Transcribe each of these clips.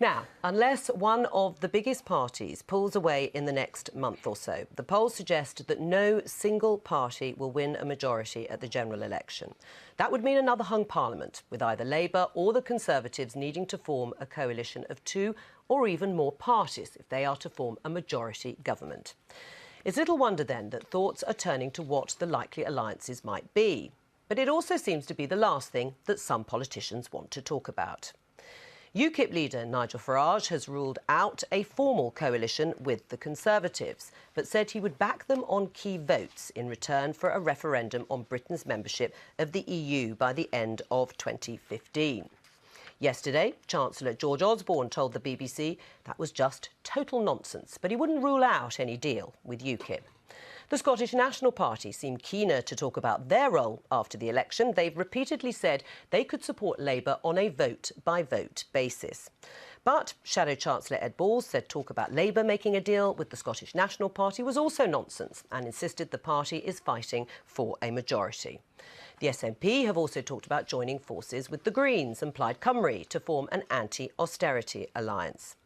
Now, unless one of the biggest parties pulls away in the next month or so, the polls suggest that no single party will win a majority at the general election. That would mean another hung parliament, with either Labour or the Conservatives needing to form a coalition of two or even more parties if they are to form a majority government. It's little wonder then that thoughts are turning to what the likely alliances might be. But it also seems to be the last thing that some politicians want to talk about. UKIP leader Nigel Farage has ruled out a formal coalition with the Conservatives, but said he would back them on key votes in return for a referendum on Britain's membership of the EU by the end of 2015. Yesterday, Chancellor George Osborne told the BBC that was just total nonsense, but he wouldn't rule out any deal with UKIP. The Scottish National Party seem keener to talk about their role after the election. They've repeatedly said they could support Labour on a vote-by-vote basis. But Shadow Chancellor Ed Balls said talk about Labour making a deal with the Scottish National Party was also nonsense and insisted the party is fighting for a majority. The SNP have also talked about joining forces with the Greens and Plaid Cymru to form an anti-austerity alliance.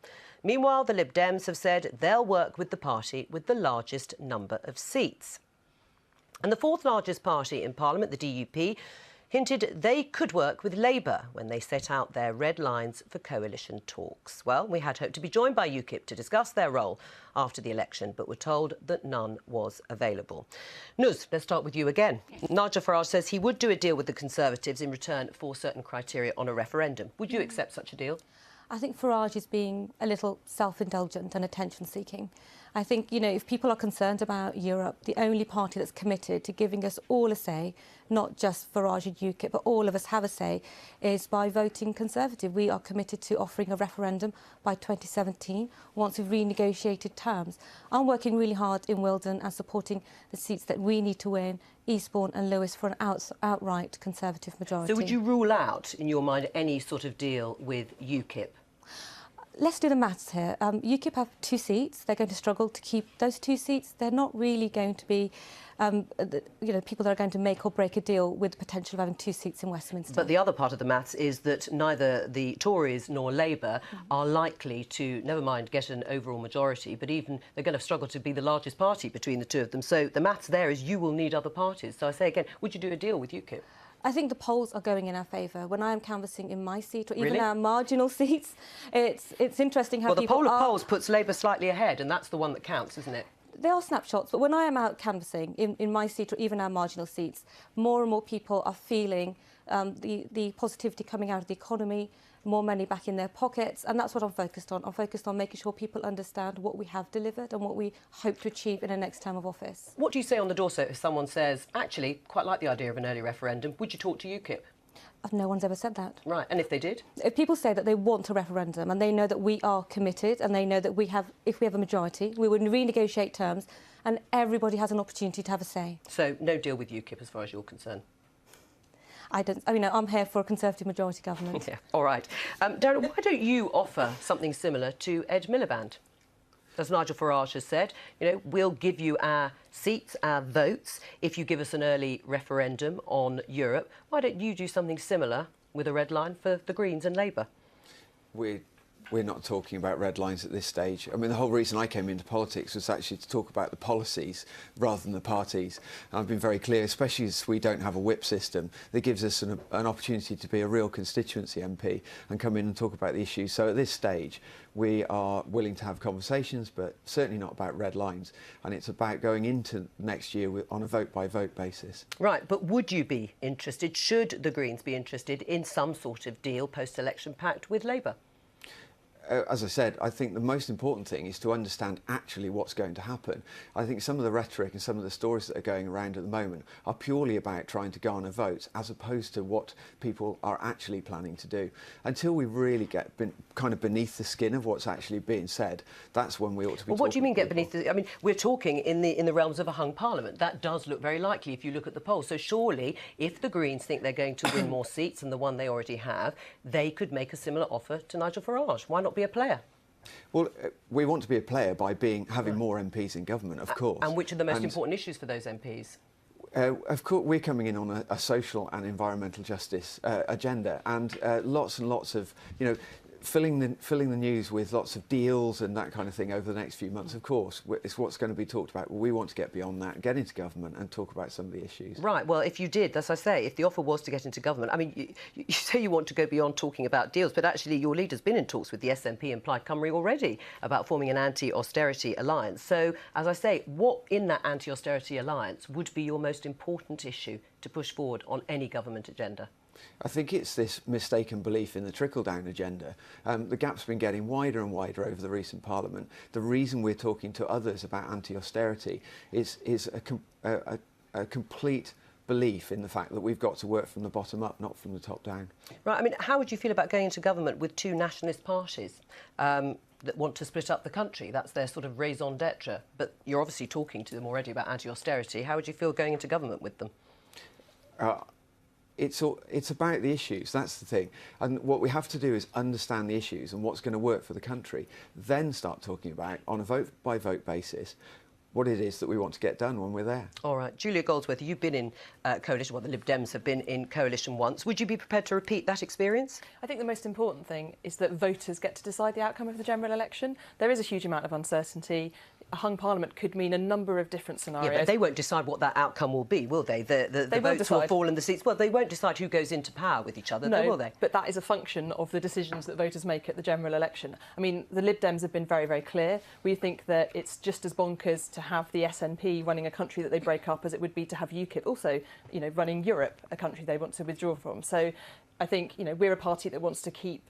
Meanwhile, the Lib Dems have said they'll work with the party with the largest number of seats. And the fourth largest party in Parliament, the DUP, hinted they could work with Labour when they set out their red lines for coalition talks. Well, we had hoped to be joined by UKIP to discuss their role after the election, but were told that none was available. Nuz, let's start with you again. Yes. Nigel Farage says he would do a deal with the Conservatives in return for certain criteria on a referendum. Would you accept such a deal? I think Farage is being a little self-indulgent and attention-seeking. I think, if people are concerned about Europe, the only party that's committed to giving us all a say, not just Farage and UKIP, but all of us have a say, is by voting Conservative. We are committed to offering a referendum by 2017 once we've renegotiated terms. I'm working really hard in Wilden and supporting the seats that we need to win, Eastbourne and Lewis, for an outright Conservative majority. So would you rule out, in your mind, any sort of deal with UKIP? Let's do the maths here. UKIP have 2 seats. They're going to struggle to keep those 2 seats. They're not really going to be, people that are going to make or break a deal with the potential of having 2 seats in Westminster. But the other part of the maths is that neither the Tories nor Labour are likely to, never mind get an overall majority, but even they're going to struggle to be the largest party between the two of them. So the maths there is you will need other parties. So I say again, would you do a deal with UKIP? I think the polls are going in our favour. When I am canvassing in my seat, or even our marginal seats, it's interesting how people Well, the poll of polls puts Labour slightly ahead, and that's the one that counts, isn't it? They are snapshots, but when I am out canvassing in my seat or even our marginal seats, more and more people are feeling the positivity coming out of the economy, more money back in their pockets, and that's what I'm focused on. I'm focused on making sure people understand what we have delivered and what we hope to achieve in the next term of office. What do you say on the doorstep if someone says, actually, quite like the idea of an early referendum, would you talk to UKIP? No one's ever said that. Right, and if they did? If people say that they want a referendum and they know that we are committed and they know that if we have a majority, we would renegotiate terms and everybody has an opportunity to have a say. So no deal with UKIP as far as you're concerned? I'm here for a Conservative majority government. Yeah, all right. Darren, why don't you offer something similar to Ed Miliband? As Nigel Farage has said, we'll give you our seats, our votes, if you give us an early referendum on Europe. Why don't you do something similar with a red line for the Greens and Labour? We're not talking about red lines at this stage. I mean, the whole reason I came into politics was actually to talk about the policies rather than the parties. And I've been very clear, especially as we don't have a whip system, that gives us an opportunity to be a real constituency MP and come in and talk about the issues. So at this stage, we are willing to have conversations, but certainly not about red lines. And it's about going into next year on a vote-by-vote basis. Right, but would you be interested, should the Greens be interested in some sort of deal, post-election pact with Labour? As I said, I think the most important thing is to understand actually what's going to happen. I think some of the rhetoric and some of the stories that are going around at the moment are purely about trying to garner votes as opposed to what people are actually planning to do. Until we really get kind of beneath the skin of what's actually being said, that's when we ought to be talking. What do you mean get beneath the... I mean, we're talking in the realms of a hung parliament. That does look very likely if you look at the polls. So surely, if the Greens think they're going to win more seats than the one they already have, they could make a similar offer to Nigel Farage. Why not be a player? Well, we want to be a player by having more MPs in government, of course. And which are the most important issues for those MPs? Of course, we're coming in on a social and environmental justice agenda, and lots of, filling the news with lots of deals and that kind of thing over the next few months, of course, is what's going to be talked about. Well, we want to get beyond that, get into government and talk about some of the issues. Right, well, if you did, as I say, if the offer was to get into government, I mean, you say you want to go beyond talking about deals, but actually your leader's been in talks with the SNP and Plaid Cymru already about forming an anti-austerity alliance. So, as I say, what in that anti-austerity alliance would be your most important issue to push forward on any government agenda? I think it's this mistaken belief in the trickle-down agenda. The gap's been getting wider and wider over the recent Parliament. The reason we're talking to others about anti-austerity is a complete belief in the fact that we've got to work from the bottom up, not from the top down. Right, I mean, how would you feel about going into government with two nationalist parties that want to split up the country? That's their sort of raison d'etre. But you're obviously talking to them already about anti-austerity. How would you feel going into government with them? It's about the issues, that's the thing. And what we have to do is understand the issues and what's going to work for the country, then start talking about, on a vote-by-vote basis, what it is that we want to get done when we're there. All right. Julia Goldsworthy, you've been in coalition, well, the Lib Dems have been in coalition once. Would you be prepared to repeat that experience? I think the most important thing is that voters get to decide the outcome of the general election. There is a huge amount of uncertainty. A hung parliament could mean a number of different scenarios. Yeah, but they won't decide what that outcome will be, will they? The votes will fall and the seats... Well, they won't decide who goes into power with each other, will they? But that is a function of the decisions that voters make at the general election. I mean, the Lib Dems have been very, very clear. We think that it's just as bonkers to have the SNP running a country that they break up as it would be to have UKIP also, you know, running Europe, a country they want to withdraw from. So I think, you know, we're a party that wants to keep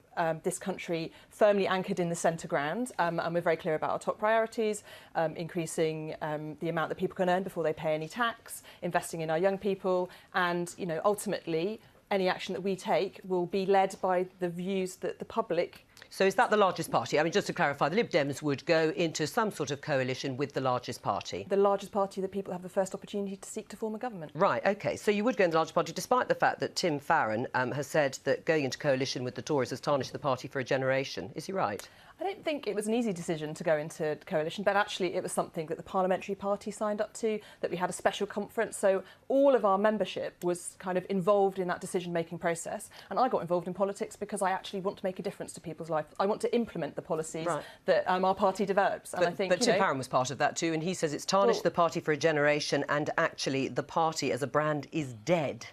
this country firmly anchored in the centre ground, and we're very clear about our top priorities, increasing the amount that people can earn before they pay any tax, investing in our young people, and, you know, ultimately any action that we take will be led by the views that the public... So is that the largest party? I mean, just to clarify, the Lib Dems would go into some sort of coalition with the largest party? The largest party that people have the first opportunity to seek to form a government. Right, OK. So you would go in the largest party, despite the fact that Tim Farron has said that going into coalition with the Tories has tarnished the party for a generation. Is he right? I don't think it was an easy decision to go into coalition, but actually it was something that the parliamentary party signed up to, that we had a special conference. So all of our membership was kind of involved in that decision-making process. And I got involved in politics because I actually want to make a difference to people's lives. I want to implement the policies that our party develops. And but Tim Farron was part of that too, and he says it's tarnished the party for a generation and actually the party as a brand is dead.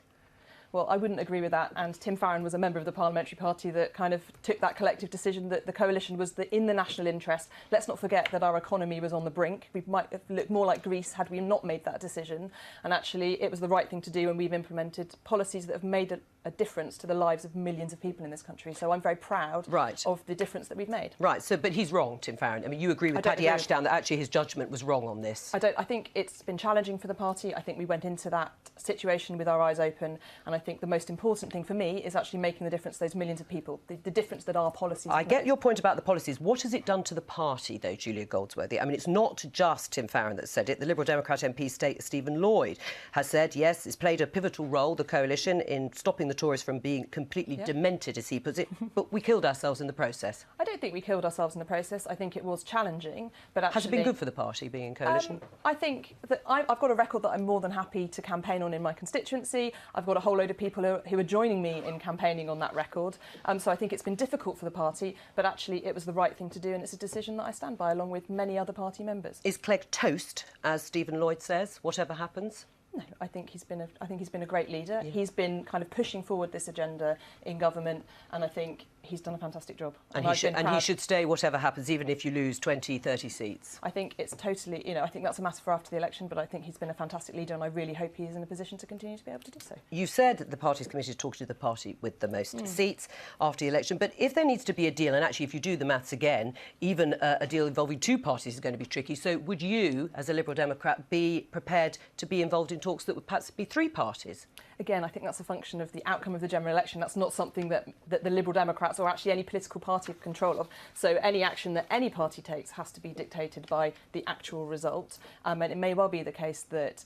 Well, I wouldn't agree with that, and Tim Farron was a member of the parliamentary party that kind of took that collective decision that the coalition was in the national interest. Let's not forget that our economy was on the brink. We might have looked more like Greece had we not made that decision, and actually it was the right thing to do, and we've implemented policies that have made a difference to the lives of millions of people in this country. So I'm very proud of the difference that we've made. Right, so, but he's wrong, Tim Farron. I mean, you agree with Paddy Ashdown that actually his judgment was wrong on this? I think it's been challenging for the party. I think we went into that situation with our eyes open, and I think the most important thing for me is actually making the difference to those millions of people, the difference that our policies I get your point about the policies. What has it done to the party, though, Julia Goldsworthy? I mean, it's not just Tim Farron that said it. The Liberal Democrat MP Stephen Lloyd has said, yes, it's played a pivotal role, the coalition, in stopping the Tories from being completely demented, as he puts it, but we killed ourselves in the process. I don't think we killed ourselves in the process. I think it was challenging, but actually... Has it been good for the party, being in coalition? I think that I've got a record that I'm more than happy to campaign on in my constituency. I've got a whole load of people who are joining me in campaigning on that record. So I think it's been difficult for the party, but actually it was the right thing to do, and it's a decision that I stand by, along with many other party members. Is Clegg toast, as Stephen Lloyd says, whatever happens? No, I think he's been a great leader. Yeah. He's been kind of pushing forward this agenda in government, and I think he's done a fantastic job. And he should stay whatever happens, even if you lose 20, 30 seats. I think it's totally, you know, I think that's a matter for after the election, but I think he's been a fantastic leader, and I really hope he's in a position to continue to be able to do so. You said that the party's committed to talking to the party with the most seats after the election, but if there needs to be a deal, and actually if you do the maths again, even a deal involving two parties is going to be tricky. So would you, as a Liberal Democrat, be prepared to be involved in talks that would perhaps be three parties? Again, I think that's a function of the outcome of the general election. That's not something that the Liberal Democrats or actually any political party have control of. So any action that any party takes has to be dictated by the actual result. And it may well be the case that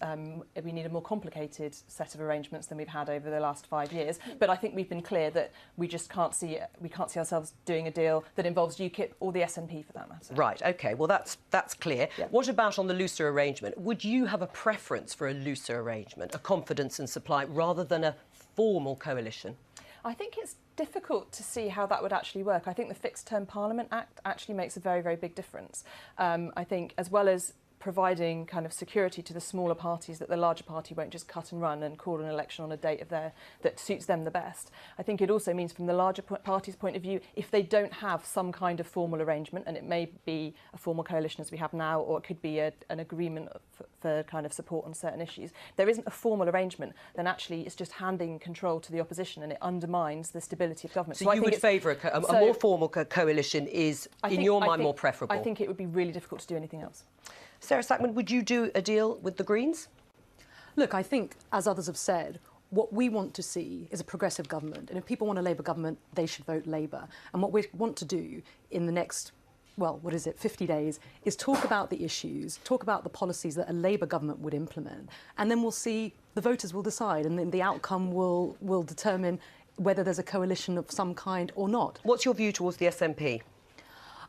we need a more complicated set of arrangements than we've had over the last 5 years. But I think we've been clear that we just can't see ourselves doing a deal that involves UKIP or the SNP for that matter. Right, OK. Well, that's clear. Yeah. What about on the looser arrangement? Would you have a preference for a looser arrangement, a confidence and supply, rather than a formal coalition? I think it's difficult to see how that would actually work. I think the Fixed Term Parliament Act actually makes a very, very big difference. I think as well as providing kind of security to the smaller parties, that the larger party won't just cut and run and call an election on a date that suits them the best. I think it also means from the larger party's point of view, if they don't have some kind of formal arrangement, and it may be a formal coalition as we have now, or it could be an agreement for kind of support on certain issues, there isn't a formal arrangement, then actually it's just handing control to the opposition and it undermines the stability of government. So you would favour a more formal coalition is, in your mind, more preferable? I think it would be really difficult to do anything else. Sarah Sackman, would you do a deal with the Greens? Look, I think, as others have said, what we want to see is a progressive government. And if people want a Labour government, they should vote Labour. And what we want to do in the next, 50 days, is talk about the issues, talk about the policies that a Labour government would implement. And then we'll see, the voters will decide, and then the outcome will determine whether there's a coalition of some kind or not. What's your view towards the SNP?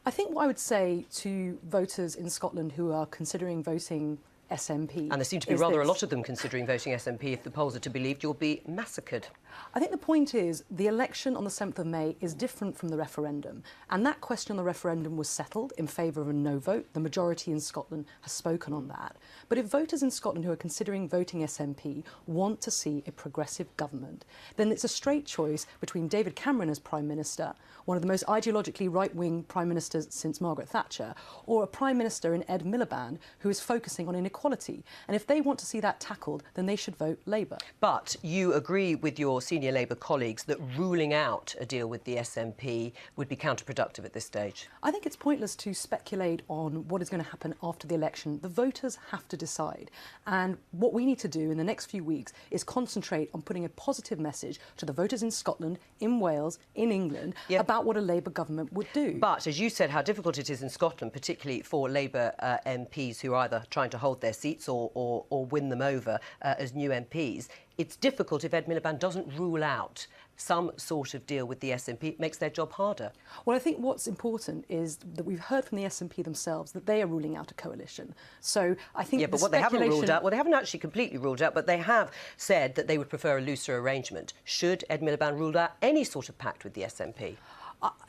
I think what I would say to voters in Scotland who are considering voting SNP... And there seem to be rather a lot of them considering voting SNP. If the polls are to be believed, you'll be massacred. I think the point is the election on the 7th of May is different from the referendum. And that question on the referendum was settled in favour of a no vote. The majority in Scotland has spoken on that. But if voters in Scotland who are considering voting SNP want to see a progressive government, then it's a straight choice between David Cameron as Prime Minister, one of the most ideologically right-wing Prime Ministers since Margaret Thatcher, or a Prime Minister in Ed Miliband who is focusing on inequality. And if they want to see that tackled, then they should vote Labour. But you agree with your senior Labour colleagues that ruling out a deal with the SNP would be counterproductive at this stage? I think it's pointless to speculate on what is going to happen after the election. The voters have to decide. And what we need to do in the next few weeks is concentrate on putting a positive message to the voters in Scotland, in Wales, in England, about what a Labour government would do. But, as you said, how difficult it is in Scotland, particularly for Labour MPs who are either trying to hold their seats or win them over as new MPs. It's difficult if Ed Miliband doesn't rule out some sort of deal with the SNP. It makes their job harder. Well, I think what's important is that we've heard from the SNP themselves that they are ruling out a coalition. So I think but what they haven't ruled out, well, they haven't actually completely ruled out, but they have said that they would prefer a looser arrangement. Should Ed Miliband rule out any sort of pact with the SNP?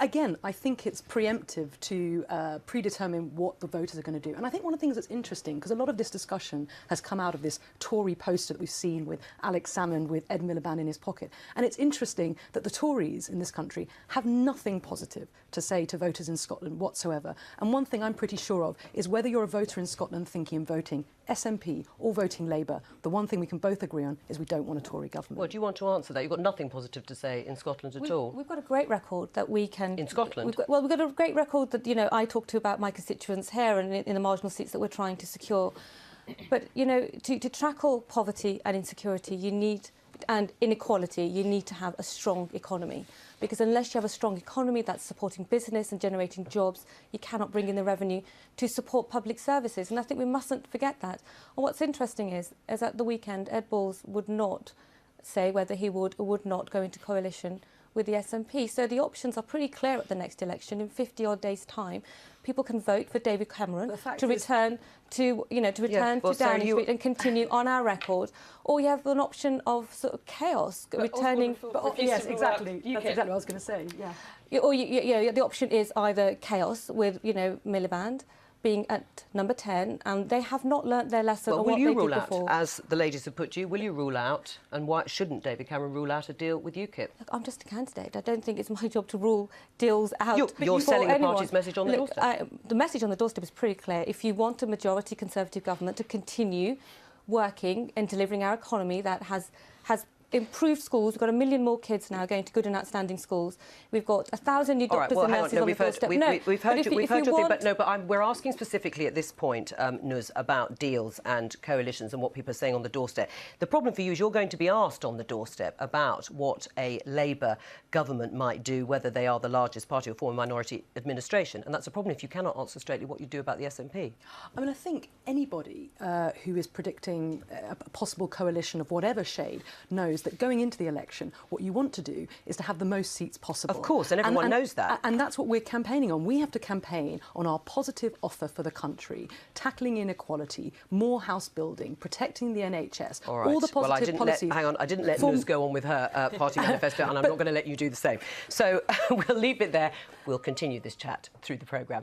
Again, I think it's preemptive to predetermine what the voters are going to do. And I think one of the things that's interesting, because a lot of this discussion has come out of this Tory poster that we've seen with Alex Salmond with Ed Miliband in his pocket. And it's interesting that the Tories in this country have nothing positive to say to voters in Scotland whatsoever. And one thing I'm pretty sure of is whether you're a voter in Scotland thinking of voting SNP or voting Labour, the one thing we can both agree on is we don't want a Tory government. Well, do you want to answer that? You've got nothing positive to say in Scotland at all. We've got a great record that we can... In Scotland? We've got a great record that, I talk to about my constituents here and in the marginal seats that we're trying to secure. But, to tackle poverty and insecurity, and inequality, you need to have a strong economy. Because unless you have a strong economy that's supporting business and generating jobs, you cannot bring in the revenue to support public services. And I think we mustn't forget that. And what's interesting is at the weekend, Ed Balls would not say whether he would or would not go into coalition with the SNP. So the options are pretty clear at the next election. In 50-odd days' time, people can vote for David Cameron to return to Downing Street and continue on our record. Or you have an option of sort of chaos, returning... Yes, exactly. That's exactly what I was going to say, yeah. Or the option is either chaos with, Miliband being at number 10, and they have not learnt their lesson on what they did before. Will you rule out, as the ladies have put you, will you rule out, and why shouldn't David Cameron rule out a deal with UKIP? Look, I'm just a candidate. I don't think it's my job to rule deals out. You're selling the party's message on the doorstep. The message on the doorstep is pretty clear. If you want a majority Conservative government to continue working and delivering our economy that has improved schools. We've got 1 million more kids now going to good and outstanding schools. We've got 1,000 new doctors and nurses on the doorstep. We've heard you, but we're asking specifically at this point, Nuz, about deals and coalitions and what people are saying on the doorstep. The problem for you is you're going to be asked on the doorstep about what a Labour government might do, whether they are the largest party or form a minority administration. And that's a problem if you cannot answer straightly what you do about the SNP. I mean, I think anybody who is predicting a possible coalition of whatever shade knows is that going into the election, what you want to do is to have the most seats possible. Of course, and everyone knows that. And that's what we're campaigning on. We have to campaign on our positive offer for the country, tackling inequality, more house building, protecting the NHS, all right. all the positive policies. I didn't let Nuz go on with her party manifesto, and I'm not going to let you do the same. So we'll leave it there. We'll continue this chat through the programme.